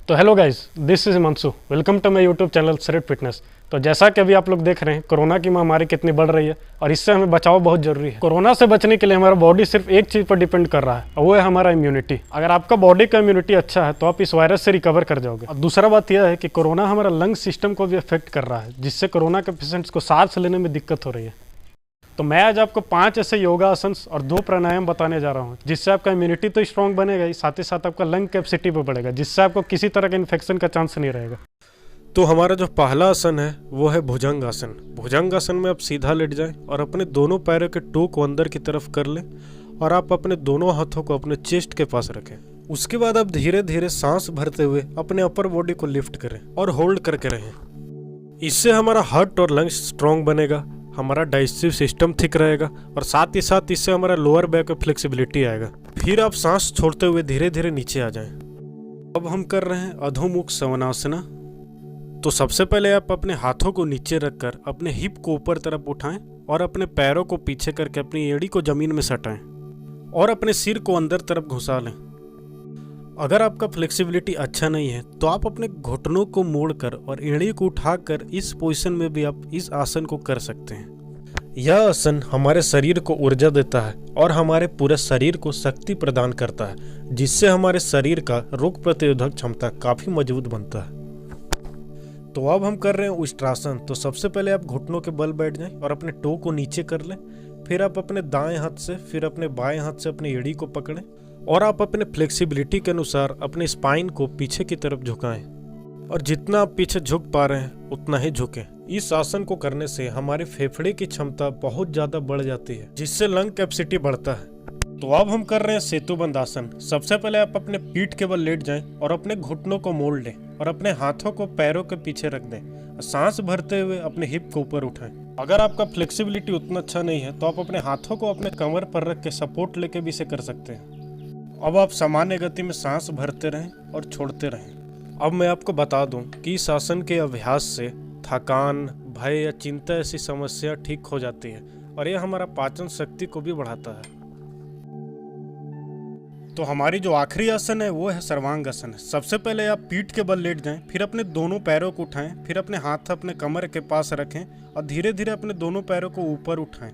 तो hello guys, this is Himanshu. Welcome to my YouTube channel Sarit fitness. तो जैसा कि अभी आप लोग देख रहे हैं, कोरोना की महामारी कितनी बढ़ रही है और इससे हमें बचाव बहुत जरूरी है। कोरोना से बचने के लिए हमारा बॉडी सिर्फ एक चीज़ पर डिपेंड कर रहा है और वो है हमारा इम्यूनिटी। अगर आपका बॉडी का इम्यूनिटी अच्छा है तो आप इस वायरस से रिकवर कर जाओगे। और दूसरा बात यह है कि कोरोना हमारा लंग सिस्टम को भी अफेक्ट कर रहा है, जिससे कोरोना के पेशेंट्स को सांस लेने में दिक्कत हो रही है। तो मैं आज आपको 5 ऐसे योगासन और 2 प्राणायाम बताने जा रहा हूँ, जिससे आपका इम्यूनिटी तो स्ट्रॉन्ग बनेगा ही, साथ ही साथ आपका लंग कैपेसिटी भी बढ़ेगा, जिससे आपको किसी तरह का इन्फेक्शन का चांस नहीं रहेगा। तो हमारा जो पहला आसन है वो है भुजंग आसन। भुजंग आसन में आप सीधा लेट जाएं और अपने दोनों पैरों के टो को अंदर की तरफ कर लें और आप अपने दोनों हाथों को अपने चेस्ट के पास रखें। उसके बाद आप धीरे धीरे सांस भरते हुए अपने अपर बॉडी को लिफ्ट करें और होल्ड करके रहें। इससे हमारा हार्ट और लंग्स स्ट्रॉन्ग बनेगा, हमारा डाइजेस्टिव सिस्टम ठीक रहेगा और साथ ही साथ इससे हमारा लोअर बैक में फ्लेक्सिबिलिटी आएगा। फिर आप सांस छोड़ते हुए धीरे धीरे नीचे आ जाएं। अब हम कर रहे हैं अधोमुख सवनासना। तो सबसे पहले आप अपने हाथों को नीचे रखकर अपने हिप को ऊपर तरफ उठाएं और अपने पैरों को पीछे करके अपनी एड़ी को जमीन में सटाएं और अपने सिर को अंदर तरफ घुसा लें। अगर आपका फ्लेक्सिबिलिटी अच्छा नहीं है तो आप अपने घुटनों को मोड़कर और एड़ी को उठाकर इस पोजीशन में भी आप इस आसन को कर सकते हैं। यह आसन हमारे शरीर को ऊर्जा देता है और हमारे पूरे शरीर को शक्ति प्रदान करता है, जिससे हमारे शरीर का रोग प्रतिरोधक क्षमता काफी मजबूत बनता है। तो अब हम कर रहे हैं उष्ट्रासन। तो सबसे पहले आप घुटनों के बल बैठ जाएं और अपने टो को नीचे कर लें। फिर आप अपने दाएं हाथ से फिर अपने बाएं हाथ से अपनी एड़ी को पकड़ें और आप अपने फ्लेक्सिबिलिटी के अनुसार अपने स्पाइन को पीछे की तरफ झुकाएं और जितना आप पीछे झुक पा रहे हैं उतना ही झुकें। इस आसन को करने से हमारे फेफड़े की क्षमता बहुत ज्यादा बढ़ जाती है, जिससे लंग कैपेसिटी बढ़ता है। तो अब हम कर रहे हैं सेतुबंद आसन। सबसे पहले आप अपने पीठ के बल लेट जाएं और अपने घुटनों को मोड़ लें और अपने हाथों को पैरों के पीछे रख दें। सांस भरते हुए अपने हिप को ऊपर उठाएं। अगर आपका फ्लेक्सिबिलिटी उतना अच्छा नहीं है तो आप अपने हाथों को अपने कमर पर रख के सपोर्ट लेके भी इसे कर सकते हैं। अब आप सामान्य गति में सांस भरते रहें और छोड़ते रहें। अब मैं आपको बता दूं कि इस आसन के अभ्यास से थकान, भय या चिंता ऐसी समस्या ठीक हो जाती है और यह हमारा पाचन शक्ति को भी बढ़ाता है। तो हमारी जो आखिरी आसन है वो है सर्वांगासन। सबसे पहले आप पीठ के बल लेट जाएं, फिर अपने दोनों पैरों को उठाएं, फिर अपने हाथ अपने कमर के पास रखें और धीरे धीरे अपने दोनों पैरों को ऊपर उठाएं।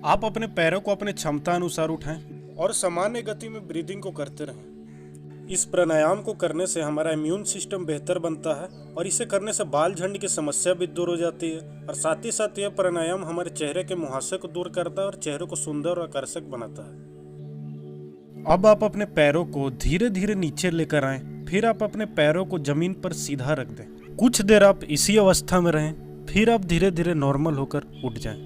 आप अपने पैरों को अपने क्षमता अनुसार उठाएं और सामान्य गति में ब्रीदिंग को करते रहें। इस प्राणायाम को करने से हमारा इम्यून सिस्टम बेहतर बनता है और इसे करने से बाल झड़ने की समस्या भी दूर हो जाती है और साथ ही साथ यह प्राणायाम हमारे चेहरे के मुहासे को दूर करता है और चेहरे को सुंदर और आकर्षक बनाता है। अब आप अपने पैरों को धीरे धीरे नीचे लेकर आएं, फिर आप अपने पैरों को जमीन पर सीधा रख दें। कुछ देर आप इसी अवस्था में रहें, फिर आप धीरे धीरे नॉर्मल होकर उठ जाएं।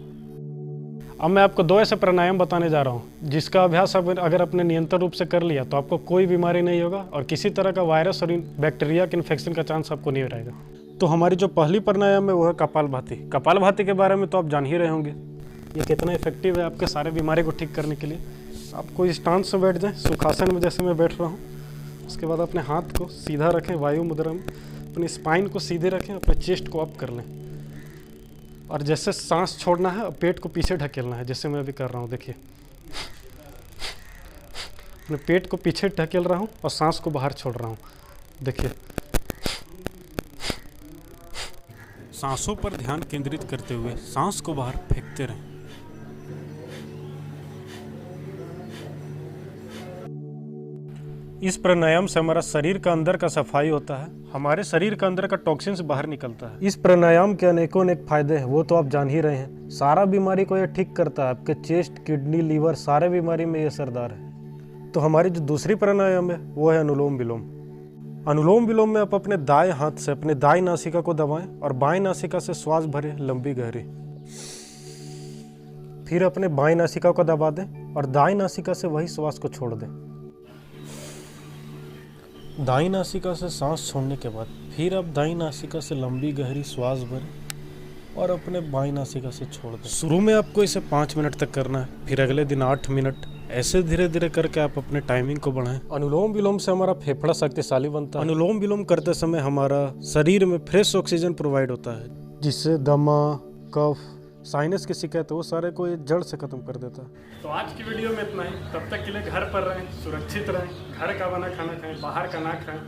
अब मैं आपको 2 ऐसे प्राणायाम बताने जा रहा हूँ, जिसका अभ्यास अगर आपने निरंतर रूप से कर लिया तो आपको कोई बीमारी नहीं होगा और किसी तरह का वायरस और बैक्टीरिया के इन्फेक्शन का चांस आपको नहीं रहेगा। तो हमारी जो पहली प्राणायाम है वो है कपालभाति। कपालभाति के बारे में तो आप जान ही रहे होंगे, ये कितना इफेक्टिव है आपके सारे बीमारी को ठीक करने के लिए। आप कोई स्टांस में बैठ जाएं, सुखासन में जैसे मैं बैठ रहा हूँ। उसके बाद अपने हाथ को सीधा रखें वायु मुद्रा में, अपनी स्पाइन को सीधे रखें, अपने चेस्ट को अप कर लें और जैसे सांस छोड़ना है पेट को पीछे ढकेलना है, जैसे मैं अभी कर रहा हूँ। देखिए, अपने पेट को पीछे ढकेल रहा हूँ और सांस को बाहर छोड़ रहा हूँ। देखिए, सांसों पर ध्यान केंद्रित करते हुए सांस को बाहर फेंकते रहें। इस प्राणायाम से हमारा शरीर का अंदर का सफाई होता है, हमारे शरीर का अंदर का टॉक्सिन्स बाहर निकलता है। इस प्राणायाम के अनेकों अनेक फायदे हैं, वो तो आप जान ही रहे हैं। सारा बीमारी को ये ठीक करता है, आपके चेस्ट, किडनी, लीवर, सारे बीमारी में ये असरदार है। तो हमारी जो दूसरी प्राणायाम है वो है अनुलोम विलोम। अनुलोम विलोम में आप अपने दाएं हाथ से अपने दाएं नासिका को दबाएं और बाएं नासिका से श्वास भरें लंबी गहरी। फिर अपने बाएं नासिका को दबा दें और दाएं नासिका से वही श्वास को छोड़ दें। दाईं नासिका से सांस छोड़ने के बाद फिर आप दाईं नासिका से लंबी गहरी श्वास भरें और अपने बाईं नासिका से छोड़ दें। शुरू में आपको इसे 5 मिनट तक करना है, फिर अगले दिन 8 मिनट, ऐसे धीरे धीरे करके आप अपने टाइमिंग को बढ़ाएं। अनुलोम विलोम से हमारा फेफड़ा शक्तिशाली बनता है। अनुलोम विलोम करते समय हमारा शरीर में फ्रेश ऑक्सीजन प्रोवाइड होता है, जिससे दमा, कफ, साइनस की शिकायत वो सारे को ये जड़ से खत्म कर देता है। तो आज की वीडियो में इतना ही। तब तक के लिए घर पर रहें, सुरक्षित रहें, घर का बना खाना खाएं, बाहर का ना खाएं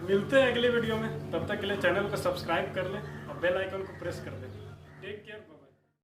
मिलते हैं अगले वीडियो में, तब तक के लिए चैनल को सब्सक्राइब कर लें और बेल आइकन को प्रेस कर दें। Take care.